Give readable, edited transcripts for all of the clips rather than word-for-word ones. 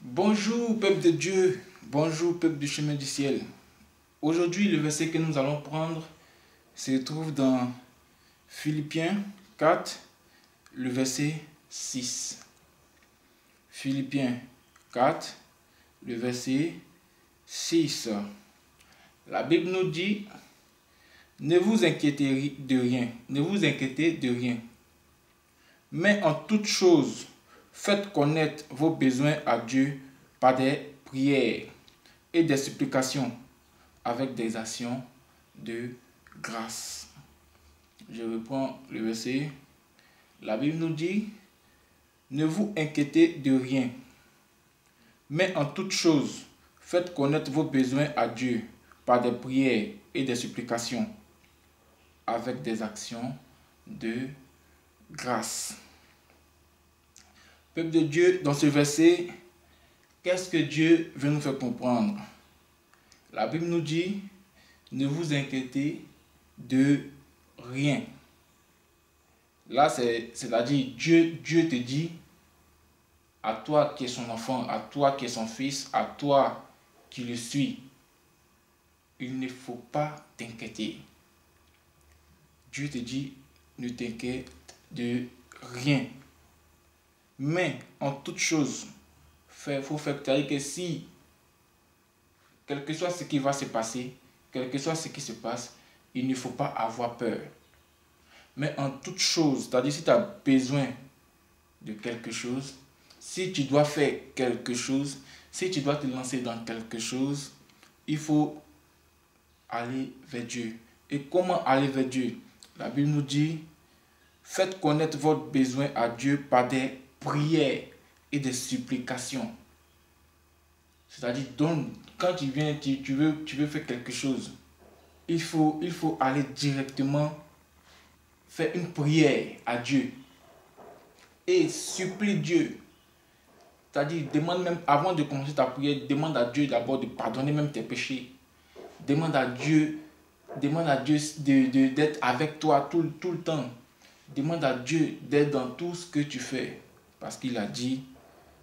Bonjour peuple de Dieu, bonjour peuple du chemin du ciel. Aujourd'hui, le verset que nous allons prendre se trouve dans Philippiens 4, le verset 6. Philippiens 4, le verset 6. La Bible nous dit, ne vous inquiétez de rien, mais en toute chose, faites connaître vos besoins à Dieu par des prières et des supplications avec des actions de grâce. Je reprends le verset. La Bible nous dit, ne vous inquiétez de rien, mais en toute chose, faites connaître vos besoins à Dieu par des prières et des supplications avec des actions de grâce. Peuple de Dieu, dans ce verset, qu'est-ce que Dieu veut nous faire comprendre? La Bible nous dit, ne vous inquiétez de rien. Là, c'est-à-dire, Dieu te dit, à toi qui es son enfant, à toi qui es son fils, à toi qui le suis, il ne faut pas t'inquiéter. Dieu te dit, ne t'inquiète de rien. Mais en toute chose, il faut faire que si, quel que soit ce qui va se passer, quel que soit ce qui se passe, il ne faut pas avoir peur. Mais en toute chose, c'est-à-dire si tu as besoin de quelque chose, si tu dois faire quelque chose, si tu dois te lancer dans quelque chose, il faut aller vers Dieu. Et comment aller vers Dieu? La Bible nous dit, faites connaître votre besoin à Dieu par des prières et des supplications. C'est-à-dire, quand tu viens, tu veux faire quelque chose, il faut aller directement faire une prière à Dieu et supplie Dieu. C'est-à-dire, demande même, avant de commencer ta prière, demande à Dieu d'abord de pardonner même tes péchés. Demande à Dieu d'être avec toi tout le temps. Demande à Dieu d'être dans tout ce que tu fais. Parce qu'il a dit,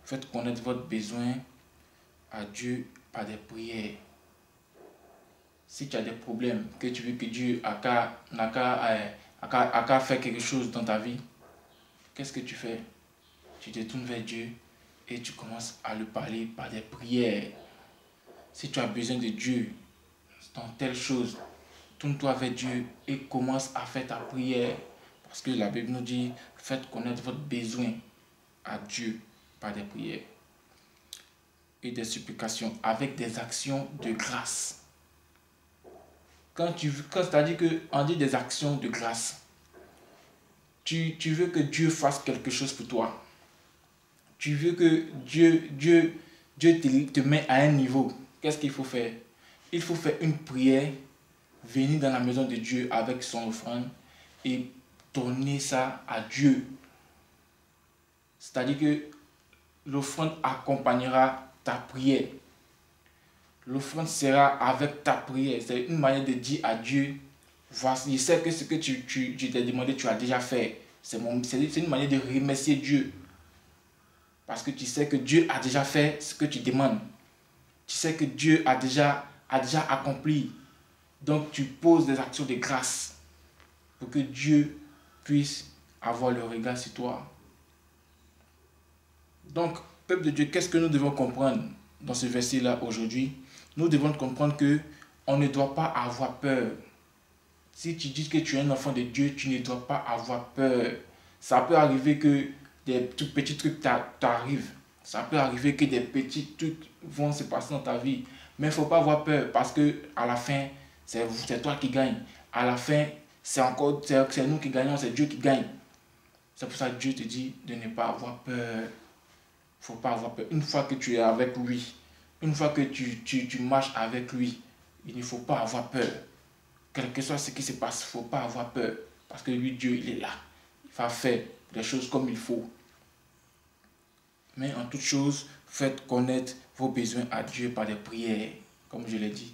faites connaître votre besoin à Dieu par des prières. Si tu as des problèmes, que tu veux que Dieu a qu'à faire quelque chose dans ta vie, qu'est-ce que tu fais? Tu te tournes vers Dieu et tu commences à lui parler par des prières. Si tu as besoin de Dieu dans telle chose, tourne-toi vers Dieu et commence à faire ta prière. Parce que la Bible nous dit, faites connaître votre besoin à Dieu par des prières et des supplications avec des actions de grâce. C'est-à-dire qu'on dit des actions de grâce, tu veux que Dieu fasse quelque chose pour toi. Tu veux que Dieu te met à un niveau. Qu'est-ce qu'il faut faire? Il faut faire une prière, venir dans la maison de Dieu avec son offrande et donner ça à Dieu. C'est-à-dire que l'offrande accompagnera ta prière. L'offrande sera avec ta prière. C'est une manière de dire à Dieu, voici, je sais que ce que je t'ai demandé, tu as déjà fait. C'est une manière de remercier Dieu. Parce que tu sais que Dieu a déjà fait ce que tu demandes. Tu sais que Dieu a déjà accompli. Donc tu poses des actions de grâce pour que Dieu puisse avoir le regard sur toi. Donc, peuple de Dieu, qu'est-ce que nous devons comprendre dans ce verset-là aujourd'hui? Nous devons comprendre que on ne doit pas avoir peur. Si tu dis que tu es un enfant de Dieu, tu ne dois pas avoir peur. Ça peut arriver que des tout petits trucs t'arrivent. Ça peut arriver que des petits trucs vont se passer dans ta vie. Mais il ne faut pas avoir peur parce que à la fin, c'est toi qui gagne. À la fin, c'est nous qui gagnons, c'est Dieu qui gagne. C'est pour ça que Dieu te dit de ne pas avoir peur. Il ne faut pas avoir peur. Une fois que tu es avec lui, une fois que tu marches avec lui, il ne faut pas avoir peur. Quel que soit ce qui se passe, il ne faut pas avoir peur. Parce que lui, Dieu, il est là. Il va faire les choses comme il faut. Mais en toute chose, faites connaître vos besoins à Dieu par des prières. Comme je l'ai dit.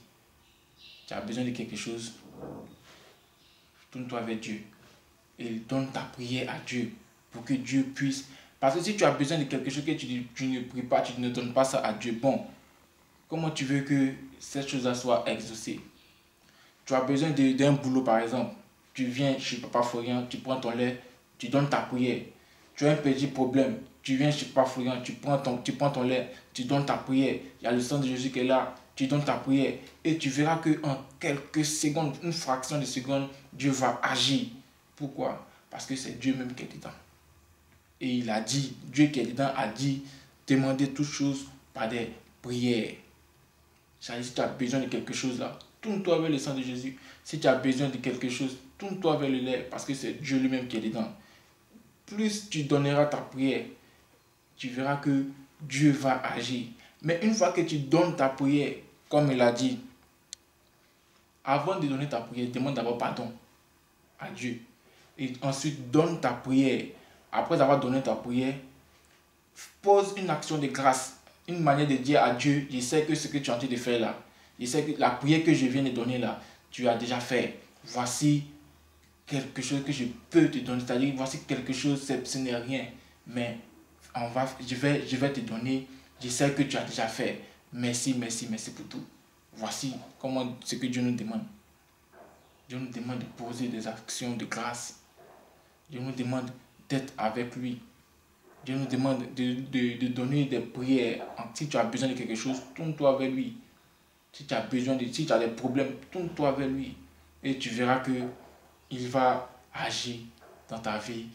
Tu as besoin de quelque chose, tourne-toi vers Dieu. Et donne ta prière à Dieu. Pour que Dieu puisse, Parce que si tu as besoin de quelque chose que tu ne pries pas, tu ne donnes pas ça à Dieu, bon, comment tu veux que cette chose-là soit exaucée? Tu as besoin d'un boulot, par exemple. Tu viens chez Papa Florian, tu prends ton lait, tu donnes ta prière. Tu as un petit problème, tu viens chez Papa Florian, tu prends ton lait, tu donnes ta prière. Il y a le sang de Jésus qui est là, tu donnes ta prière. Et tu verras qu'en quelques secondes, une fraction de seconde, Dieu va agir. Pourquoi? Parce que c'est Dieu même qui est dedans. Et il a dit, Dieu qui est dedans a dit, demandez toutes choses par des prières. C'est-à-dire, si tu as besoin de quelque chose là, tourne-toi vers le sang de Jésus. Si tu as besoin de quelque chose, tourne-toi vers le lait, parce que c'est Dieu lui-même qui est dedans. Plus tu donneras ta prière, tu verras que Dieu va agir. Mais une fois que tu donnes ta prière, comme il a dit, avant de donner ta prière, demande d'abord pardon à Dieu. Et ensuite, donne ta prière. Après avoir donné ta prière, pose une action de grâce, une manière de dire à Dieu, je sais que ce que tu es en train de faire là, je sais que la prière que je viens de donner là, tu as déjà fait. Voici quelque chose que je peux te donner, c'est-à-dire voici quelque chose, ce n'est rien, mais je vais te donner, je sais que tu as déjà fait. Merci, merci, merci pour tout. Voici comment ce que Dieu nous demande. Dieu nous demande de poser des actions de grâce. Dieu nous demande d'être avec lui. Dieu nous demande de donner des prières. Si tu as besoin de quelque chose, tourne-toi vers lui. Si tu as des problèmes, tourne-toi vers lui. Et tu verras que il va agir dans ta vie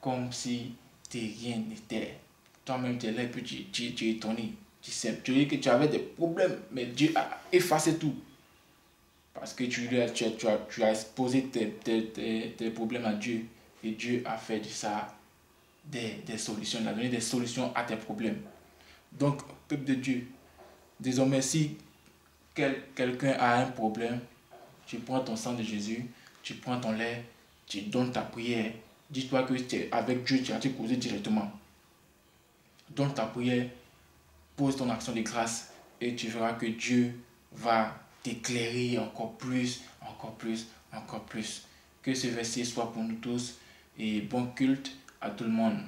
comme si rien n'était. Toi-même, tu es là et puis tu es étonné. Tu dis que tu avais des problèmes, mais Dieu a effacé tout. Parce que tu as exposé tes problèmes à Dieu. Et Dieu a fait de ça des solutions. Il a donné des solutions à tes problèmes. Donc, peuple de Dieu, désormais, si quelqu'un a un problème, tu prends ton sang de Jésus, tu prends ton lait, tu donnes ta prière. Dis-toi que avec Dieu, tu as causé directement. Donne ta prière, pose ton action de grâce et tu verras que Dieu va t'éclairer encore plus, encore plus, encore plus. Que ce verset soit pour nous tous et bon culte à tout le monde.